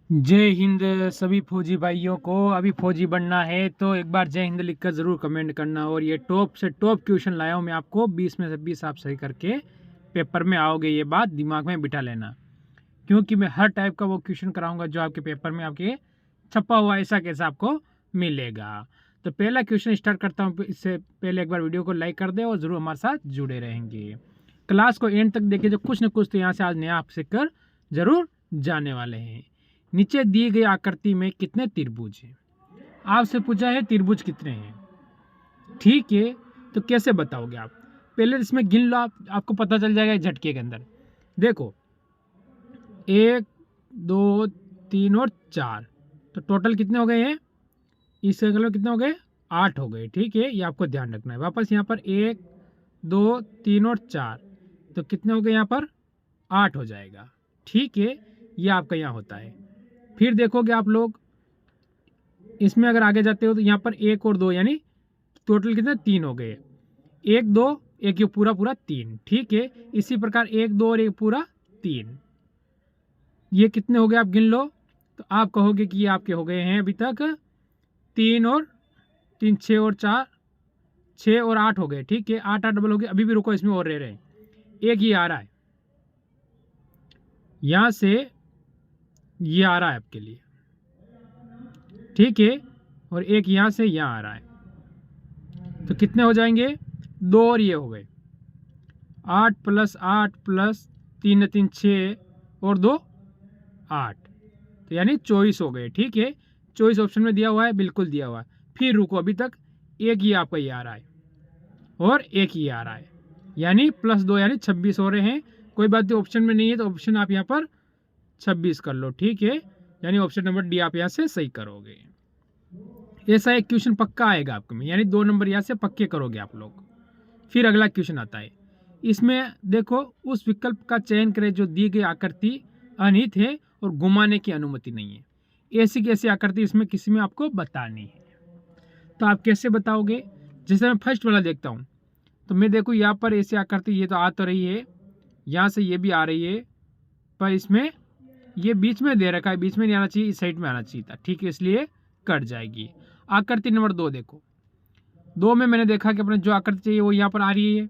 जय हिंद सभी फौजी भाइयों को। अभी फौजी बनना है तो एक बार जय हिंद लिखकर ज़रूर कमेंट करना। और ये टॉप से टॉप क्वेश्चन लाया हूँ मैं आपको, 20 में से 20 आप सही करके पेपर में आओगे, ये बात दिमाग में बिठा लेना। क्योंकि मैं हर टाइप का वो क्वेश्चन कराऊंगा जो आपके पेपर में आपके छपा हुआ ऐसा कैसा आपको मिलेगा। तो पहला क्वेश्चन स्टार्ट करता हूँ। इससे पहले एक बार वीडियो को लाइक कर दे और ज़रूर हमारे साथ जुड़े रहेंगे। क्लास को एंड तक देखिए, जो कुछ न कुछ तो यहाँ से आज नया आप सीख कर जरूर जाने वाले हैं। नीचे दी गई आकृति में कितने त्रिभुज हैं? आपसे पूछा है त्रिभुज कितने हैं, ठीक है। तो कैसे बताओगे आप? पहले इसमें गिन लो, आपको पता चल जाएगा झटके के अंदर। देखो, 1 2 3 और 4, तो टोटल कितने हो गए हैं? इस सर्कल में कितने हो गए? 8 हो गए, ठीक है। ये आपको ध्यान रखना है। वापस यहाँ पर 1 2 3 और 4, तो कितने हो गए यहाँ पर? 8 हो जाएगा, ठीक है। ये आपका यहाँ होता है। फिर देखोगे आप लोग, इसमें अगर आगे जाते हो तो यहाँ पर 1 और 2, यानी टोटल कितने? 3 हो गए। 1 2, एक ये पूरा पूरा 3, ठीक है। इसी प्रकार 1 2 और एक पूरा 3, ये कितने हो गए आप गिन लो। तो आप कहोगे कि ये आपके हो गए हैं अभी तक 3 और 3 6 और 4, 6 और 8 हो गए, ठीक है। 8 8 डबल हो गए। अभी भी रुको, इसमें और रह रहे हैं। एक ये आ रहा है, यहाँ से ये आ रहा है आपके लिए, ठीक है। और एक यहाँ से यहाँ आ रहा है, तो कितने हो जाएंगे? 2 और ये हो गए। 8 + 8 + 3 3 6 और 2 8, तो यानी 24 हो गए, ठीक है। 24 ऑप्शन में दिया हुआ है, बिल्कुल दिया हुआ है। फिर रुको, अभी तक एक ही आपका ये आ रहा है और एक ही आ रहा है, यानी +2 यानी 26 हो रहे हैं। कोई बात नहीं, ऑप्शन में नहीं है तो ऑप्शन आप यहाँ पर 26 कर लो, ठीक है। यानी ऑप्शन नंबर डी आप यहाँ से सही करोगे। ऐसा एक क्वेश्चन पक्का आएगा आपको में, यानी 2 नंबर यहाँ से पक्के करोगे आप लोग। फिर अगला क्वेश्चन आता है। इसमें देखो, उस विकल्प का चयन करें जो दी गई आकृति अनिहित है और घुमाने की अनुमति नहीं है। ऐसी कैसी आकृति इसमें किसी में आपको बतानी है, तो आप कैसे बताओगे? जैसे मैं फर्स्ट वाला देखता हूँ, तो मैं देखूँ यहाँ पर ऐसी आकृति, ये तो आ तो रही है, यहाँ से ये भी आ रही है, पर इसमें ये बीच में दे रखा है, बीच में नहीं आना चाहिए, इस साइड में आना चाहिए था, ठीक है, इसलिए कट जाएगी। आकृति नंबर 2 देखो, 2 में मैंने देखा कि अपने जो आकृति चाहिए वो यहाँ पर आ रही है,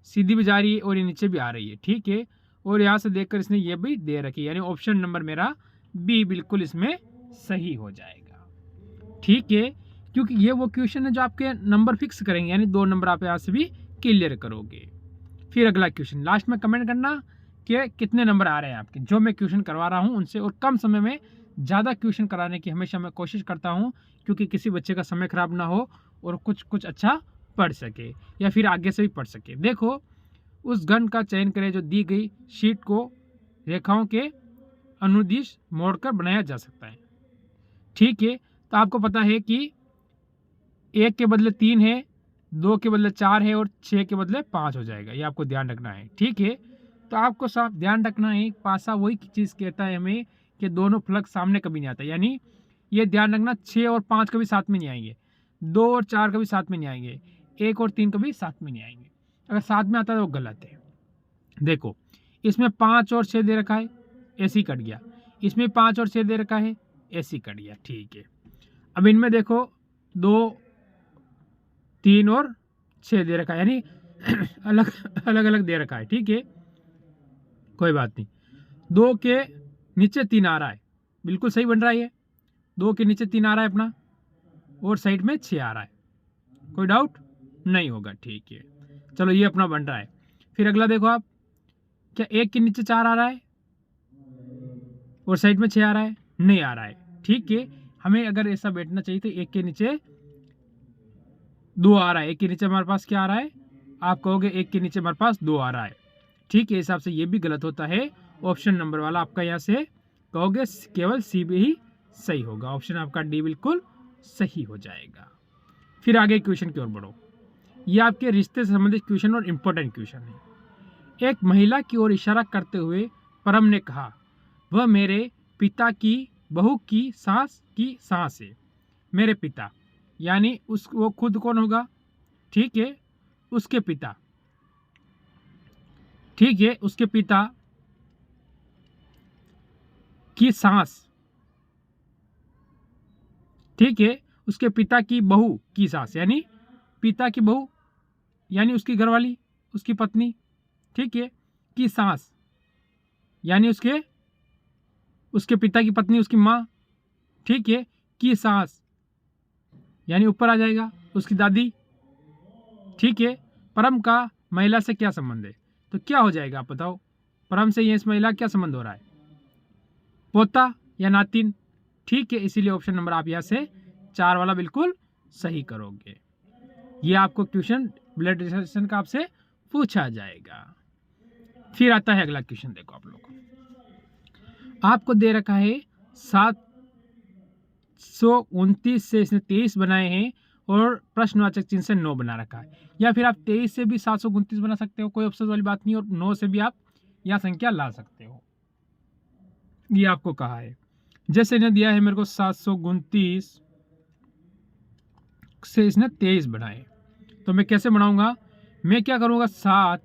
सीधी भी जा रही है और ये नीचे भी आ रही है, ठीक है। और यहाँ से देखकर इसने ये भी दे रखी है, यानी ऑप्शन नंबर मेरा बी बिल्कुल इसमें सही हो जाएगा, ठीक है। क्योंकि ये वो क्वेश्चन है जो आपके नंबर फिक्स करेंगे, यानी 2 नंबर आप यहाँ से भी क्लियर करोगे। फिर अगला क्वेश्चन, लास्ट में कमेंट करना कि कितने नंबर आ रहे हैं आपके, जो मैं क्वेश्चन करवा रहा हूँ उनसे। और कम समय में ज़्यादा क्वेश्चन कराने की हमेशा मैं कोशिश करता हूँ, क्योंकि किसी बच्चे का समय खराब ना हो और कुछ अच्छा पढ़ सके या फिर आगे से भी पढ़ सके। देखो, उस घन का चयन करें जो दी गई शीट को रेखाओं के अनुदिश मोड़कर बनाया जा सकता है, ठीक है। तो आपको पता है कि 1 के बदले 3 है, 2 के बदले 4 है और 6 के बदले 5 हो जाएगा। ये आपको ध्यान रखना है, ठीक है। तो आपको साफ ध्यान रखना है, पासा वही चीज़ कहता है हमें कि दोनों फलक सामने कभी नहीं आता, यानी ये ध्यान रखना 6 और 5 कभी साथ में नहीं आएंगे, 2 और 4 कभी साथ में नहीं आएंगे, 1 और 3 कभी साथ में नहीं आएंगे। अगर साथ में आता है तो वो गलत है। देखो, इसमें 5 और 6 दे रखा है, ऐसे ही कट गया। इसमें 5 और 6 दे रखा है, ऐसे ही कट गया, ठीक है। अब इनमें देखो, 2 3 और 6 दे रखा है, यानी अलग अलग अलग दे रखा है, ठीक है। कोई बात नहीं, 2 के नीचे 3 आ रहा है, बिल्कुल सही बन रहा है ये। 2 के नीचे 3 आ रहा है अपना, और साइड में 6 आ रहा है, कोई डाउट नहीं होगा, ठीक है। चलो, ये अपना बन रहा है। फिर अगला देखो आप, क्या 1 के नीचे 4 आ रहा है और साइड में 6 आ रहा है? नहीं आ रहा है, ठीक है। हमें अगर ऐसा बैठना चाहिए तो 1 के नीचे 2 आ रहा है, 1 के नीचे हमारे पास क्या आ रहा है? आप कहोगे 1 के नीचे हमारे पास 2 आ रहा है, ठीक है। हिसाब से ये भी गलत होता है। ऑप्शन नंबर वाला आपका यहाँ से कहोगे केवल सी भी ही सही होगा, ऑप्शन आपका डी बिल्कुल सही हो जाएगा। फिर आगे क्वेश्चन की ओर बढ़ो। ये आपके रिश्ते से संबंधित क्वेश्चन और इम्पोर्टेंट क्वेश्चन है। एक महिला की ओर इशारा करते हुए परम ने कहा, वह मेरे पिता की बहू की सास है। मेरे पिता, यानी वो खुद कौन होगा? ठीक है, उसके पिता, ठीक है, उसके पिता की सास, ठीक है, उसके पिता की बहू की सास, यानी पिता की बहू यानी उसकी घरवाली, उसकी पत्नी, ठीक है, की सास यानी उसके पिता की पत्नी, उसकी माँ, ठीक है, की सास यानी ऊपर आ जाएगा उसकी दादी, ठीक है। परम का महिला से क्या संबंध है, तो क्या हो जाएगा आप बताओ, परम से ये इस महिला क्या संबंध हो रहा है, पोता या नातिन, ठीक है। इसीलिए ऑप्शन नंबर आप यहाँ से 4 वाला बिल्कुल सही करोगे। ये आपको क्वेश्चन ब्लड रिलेशन का आपसे पूछा जाएगा। फिर आता है अगला क्वेश्चन, देखो आप लोग, आपको दे रखा है 729 से इसने 23 बनाए हैं और प्रश्नवाचक चिन्ह से 9 बना रखा है, या फिर आप 23 से भी 729 बना सकते हो, कोई ऑप्शन वाली बात नहीं, और 9 से भी आप यह संख्या ला सकते हो। ये आपको कहा है, जैसे इन्हें दिया है मेरे को 729 से इसने 23 बनाए, तो मैं कैसे बनाऊंगा, मैं क्या करूंगा, 7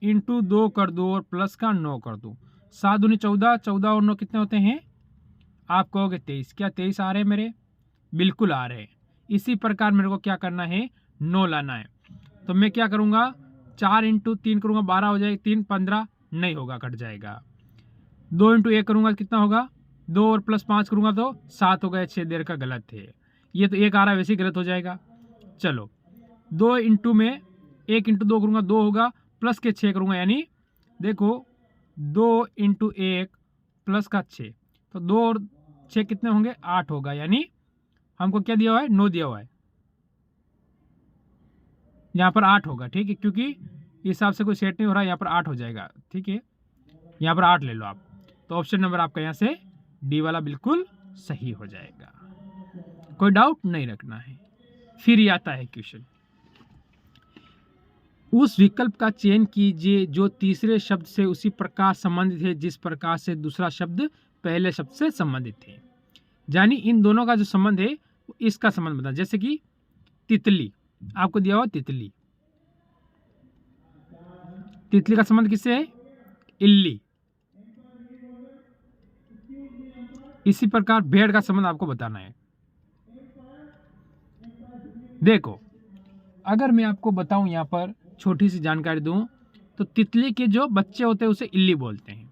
इंटू 2 कर दूं और प्लस का 9 कर दूं, 7 दूनी 14, 14 और 9 कितने होते हैं, आप कहोगे 23, क्या 23 आ रहे हैं मेरे, बिल्कुल आ रहे हैं। इसी प्रकार मेरे को क्या करना है, 9 लाना है, तो मैं क्या करूंगा, 4 इंटू 3 करूंगा 12 हो जाएगा, 3 15 नहीं होगा, कट जाएगा। 2 इंटू 1 करूंगा कितना होगा, 2 और प्लस 5 करूंगा तो 7 हो गया, 6 देर का गलत है, ये तो 1 आ रहा है, वैसे ही गलत हो जाएगा। चलो 2 इंटू में 1 इंटू 2 करूंगा 2 होगा, प्लस के 6 करूंगा, यानी देखो 2 इंटू 1 प्लस का 6, तो 2 और 6 कितने होंगे, 8 होगा, यानी हमको क्या दिया हुआ है, 9 दिया हुआ है, यहाँ पर 8 होगा, ठीक है, क्योंकि इस हिसाब से कोई सेट नहीं हो रहा है, यहाँ पर 8 हो जाएगा, ठीक है, यहाँ पर 8 ले लो आप, तो ऑप्शन नंबर आपका यहाँ से डी वाला बिल्कुल सही हो जाएगा, कोई डाउट नहीं रखना है। फिर ये आता है क्वेश्चन, उस विकल्प का चयन कीजिए जो तीसरे शब्द से उसी प्रकार संबंधित है जिस प्रकार से दूसरा शब्द पहले शब्द से संबंधित है, यानी इन दोनों का जो संबंध है इसका संबंध बता, जैसे कि तितली, आपको दिया हुआ तितली, तितली का संबंध किससे है, इल्ली। इसी प्रकार भेड़ का संबंध आपको बताना है। देखो अगर मैं आपको बताऊं, यहाँ पर छोटी सी जानकारी दूं, तो तितली के जो बच्चे होते हैं उसे इल्ली बोलते हैं,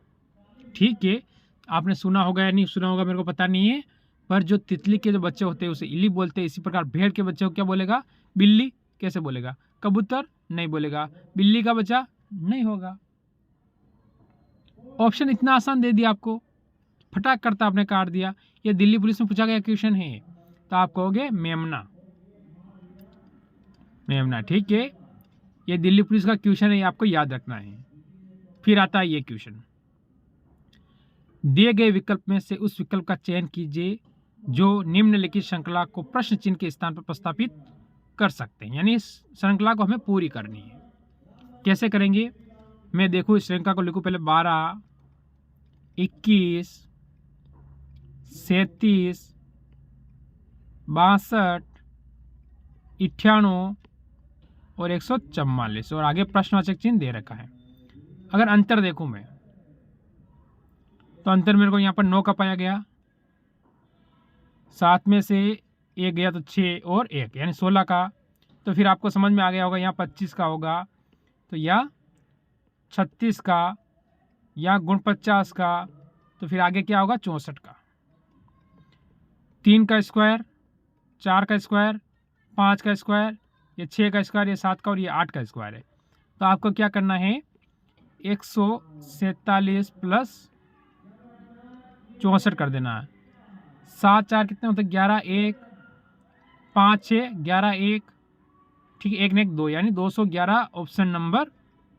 ठीक है, आपने सुना होगा या नहीं सुना होगा मेरे को पता नहीं है, पर जो तितली के जो बच्चे होते हैं उसे इल्ली बोलते हैं। इसी प्रकार भेड़ के बच्चे को क्या बोलेगा, बिल्ली कैसे बोलेगा, कबूतर नहीं बोलेगा, बिल्ली का बच्चा नहीं होगा। ऑप्शन इतना आसान दे दिया आपको, फटाक करता आपने काट दिया। ये दिल्ली पुलिस में पूछा गया क्वेश्चन है, तो आप कहोगे मेमना, मेमना, ठीक है, ये दिल्ली पुलिस का क्वेश्चन है, ये आपको याद रखना है। फिर आता है ये क्वेश्चन, दिए गए विकल्प में से उस विकल्प का चयन कीजिए जो निम्नलिखित श्रृंखला को प्रश्न चिन्ह के स्थान पर प्रस्तापित कर सकते हैं, यानी इस श्रृंखला को हमें पूरी करनी है। कैसे करेंगे, मैं देखूँ इस श्रृंखला को लिखूँ, पहले 12, 21, 37, 62, 98 और 144, और आगे प्रश्नवाचक चिन्ह दे रखा है। अगर अंतर देखूं मैं, तो अंतर मेरे को यहाँ पर 9 का पाया गया, 7 में से 1 गया तो 6 और 1 यानी 16 का, तो फिर आपको समझ में आ गया होगा यहाँ 25 का होगा, तो या 36 का, या गुण 50 का, तो फिर आगे क्या होगा 64 का, 3 का स्क्वायर, 4 का स्क्वायर, 5 का स्क्वायर, ये 6 का स्क्वायर, ये 7 का और ये 8 का स्क्वायर है। तो आपको क्या करना है, 147 प्लस 64 कर देना है, 7 4 कितने होते हैं 11, 1 5 6 11 1, ठीक है, 1 ने 1 2, यानी 211 ऑप्शन नंबर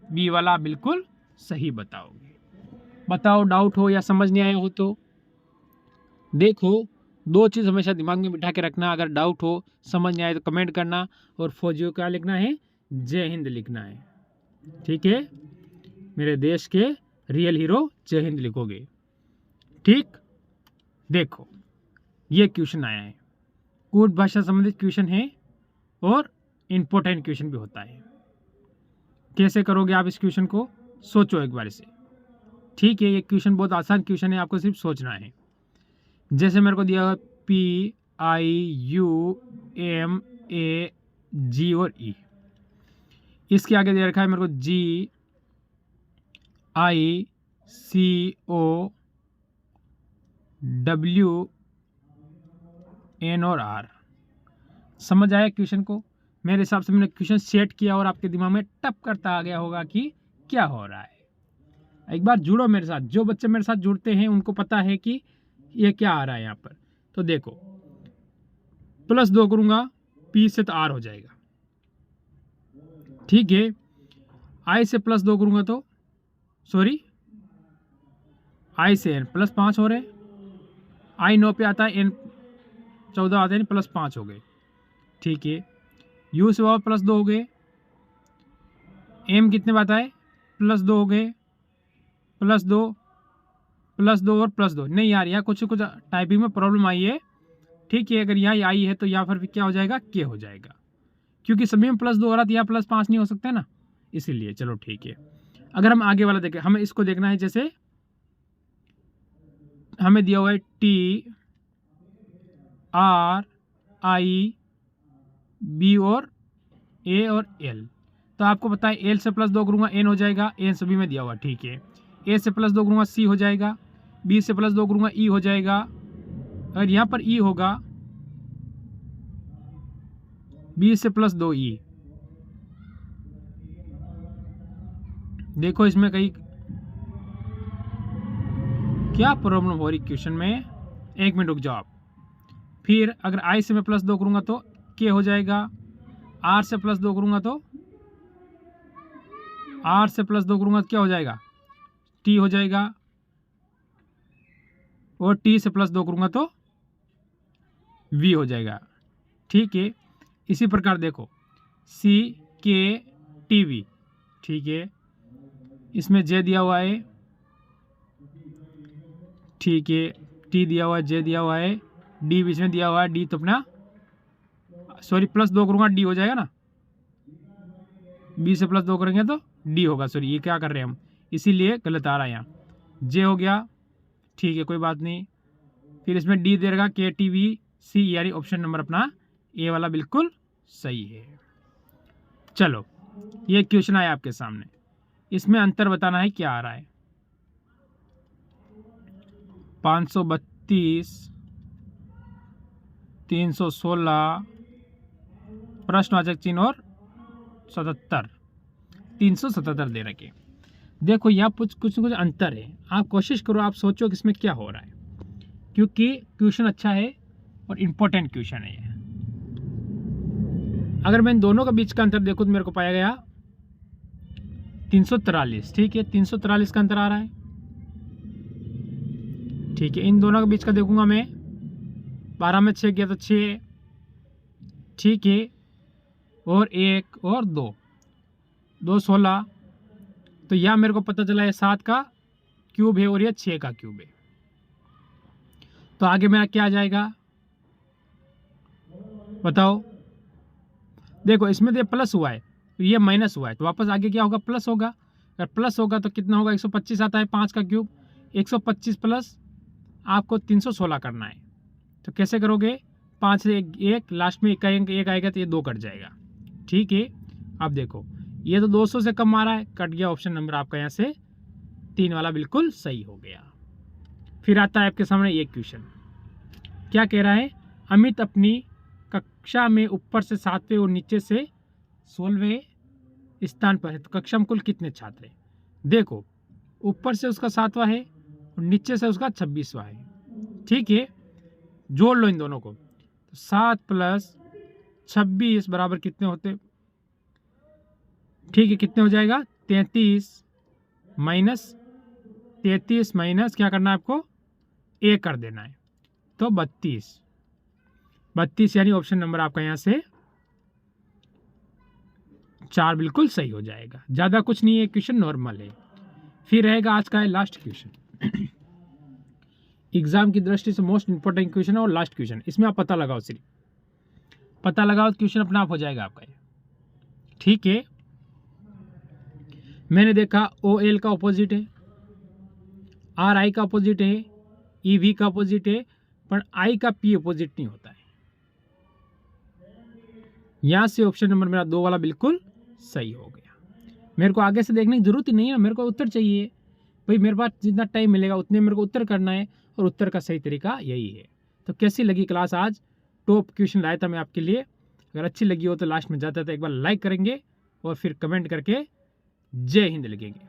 बी वाला आप बिल्कुल सही बताओगे। बताओ डाउट हो या समझ नहीं आया हो तो। देखो 2 चीज़ हमेशा दिमाग में बिठा के रखना, अगर डाउट हो समझ नहीं आए तो कमेंट करना, और फौजियों क्या लिखना है, जय हिंद लिखना है, ठीक है, मेरे देश के रियल हीरो जय हिंद लिखोगे, ठीक। देखो ये क्वेश्चन आया है, कूट भाषा संबंधित क्वेश्चन है और इम्पोर्टेंट क्वेश्चन भी होता है। कैसे करोगे आप इस क्वेश्चन को, सोचो एक बार से, ठीक है। ये क्वेश्चन बहुत आसान क्वेश्चन है, आपको सिर्फ सोचना है। जैसे मेरे को दिया हुआ P IUMAG और E। इसके आगे दे रखा है मेरे को GICOWN और R। समझ आया क्वेश्चन को? मेरे हिसाब से मैंने क्वेश्चन सेट किया और आपके दिमाग में टप करता आ गया होगा कि क्या हो रहा है। एक बार जुड़ो मेरे साथ, जो बच्चे मेरे साथ जुड़ते हैं उनको पता है कि ये क्या आ रहा है यहाँ पर। तो देखो +2 करूँगा P से तो R हो जाएगा, ठीक है। I से +2 करूँगा तो सॉरी I से N +5 हो रहे, I 9 पे आता है, N 14 आते हैं, +5 हो गए, ठीक है। U से और +2 हो गए, M कितने बात आए +2 हो गए, +2 और +2। नहीं यार यहाँ कुछ टाइपिंग में प्रॉब्लम आई है, ठीक है। अगर यहाँ आई है तो यहाँ पर क्या हो जाएगा, K हो जाएगा, क्योंकि सभी में +2 हो रहा था, यहाँ +5 नहीं हो सकता ना, इसीलिए। चलो ठीक है। अगर हम आगे वाला देखें, हमें इसको देखना है, जैसे हमें दिया हुआ है TRIB और A और L। तो आपको पता है L से +2 करूँगा N हो जाएगा, N सभी में दिया हुआ, ठीक है। A से +2 करूँगा C हो जाएगा, B से +2 करूँगा E हो जाएगा। अगर यहाँ पर E होगा, B से +2 E। देखो इसमें कहीं क्या प्रॉब्लम हो रही क्वेश्चन में, 1 मिनट रुक जाओ आप। फिर अगर I से मैं +2 करूँगा तो K हो जाएगा, R से +2 करूँगा तो R से +2 करूँगा तो क्या हो जाएगा, T हो जाएगा, और T से +2 करूँगा तो V हो जाएगा, ठीक है। इसी प्रकार देखो CKTV, ठीक है। इसमें J दिया हुआ है, ठीक है, T दिया हुआ है, J दिया हुआ है, D बीच में दिया हुआ है, D तो अपना सॉरी +2 करूँगा D हो जाएगा ना, B से +2 करेंगे तो D होगा, सॉरी ये क्या कर रहे हैं हम, इसीलिए गलत आ रहा है यहाँ। J हो गया, ठीक है, कोई बात नहीं। फिर इसमें D दे रहेगा KTVC, यानी ऑप्शन नंबर अपना A वाला बिल्कुल सही है। चलो ये क्वेश्चन आया आपके सामने, इसमें अंतर बताना है क्या आ रहा है। 532, 316, प्रश्नवाचक चिन्ह और 77, 377 दे रखे। देखो यहाँ कुछ अंतर है, आप कोशिश करो, आप सोचो कि इसमें क्या हो रहा है, क्योंकि क्वेश्चन अच्छा है और इम्पोर्टेंट क्वेश्चन है ये। अगर मैं इन दोनों का बीच का अंतर देखूँ तो मेरे को पाया गया 343, ठीक है, 343 का अंतर आ रहा है, ठीक है। इन दोनों के बीच का देखूंगा मैं, 12 में 6 गया तो 6, ठीक है, और 1 और 2, 2 16, तो यह मेरे को पता चला है 7 का क्यूब है और यह 6 का क्यूब है। तो आगे मेरा क्या आ जाएगा बताओ। देखो इसमें तो प्लस हुआ है, ये माइनस हुआ है, तो वापस आगे क्या होगा, प्लस होगा। अगर प्लस होगा तो कितना होगा, 125 आता है, 5 का क्यूब, 125 प्लस आपको 316 करना है। तो कैसे करोगे, 5 से 1 लास्ट में 1 आएगा तो ये 2 कट जाएगा, ठीक है। अब देखो ये तो 200 से कम आ रहा है, कट गया, ऑप्शन नंबर आपका यहाँ से 3 वाला बिल्कुल सही हो गया। फिर आता है आपके सामने एक क्वेश्चन, क्या कह रहा है, अमित अपनी कक्षा में ऊपर से 7वें और नीचे से 16वें स्थान पर है, तो कक्षा में कुल कितने छात्र हैं। देखो ऊपर से उसका 7वां है और नीचे से उसका 26वां है, ठीक है। जोड़ लो इन दोनों को, तो 7 + 26 बराबर कितने होते, ठीक है, कितने हो जाएगा, 33 माइनस क्या करना है आपको, 1 कर देना है, तो 32 यानी ऑप्शन नंबर आपका यहाँ से 4 बिल्कुल सही हो जाएगा। ज़्यादा कुछ नहीं है, क्वेश्चन नॉर्मल है। फिर रहेगा आज का है लास्ट क्वेश्चन, एग्जाम की दृष्टि से मोस्ट इंपॉर्टेंट क्वेश्चन और लास्ट क्वेश्चन। इसमें आप पता लगाओ, सिर्फ पता लगाओ, क्वेश्चन अपना आप हो जाएगा आपका, ठीक है। मैंने देखा OL का अपोजिट है, RI का अपोजिट है, EV का अपोजिट है, पर I का P अपोजिट नहीं होता है। यहाँ से ऑप्शन नंबर मेरा 2 वाला बिल्कुल सही हो गया। मेरे को आगे से देखने की जरूरत ही नहीं है, मेरे को उत्तर चाहिए भाई, मेरे पास जितना टाइम मिलेगा उतने मेरे को उत्तर करना है, और उत्तर का सही तरीका यही है। तो कैसी लगी क्लास आज? टॉप क्वेश्चन लाया था मैं आपके लिए। अगर अच्छी लगी हो तो लास्ट में जाता था एक बार लाइक करेंगे और फिर कमेंट करके जय हिंद लिखेंगे।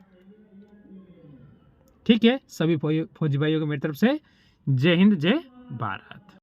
ठीक है, सभी फौजी भाइयों को मेरी तरफ से जय हिंद, जय भारत।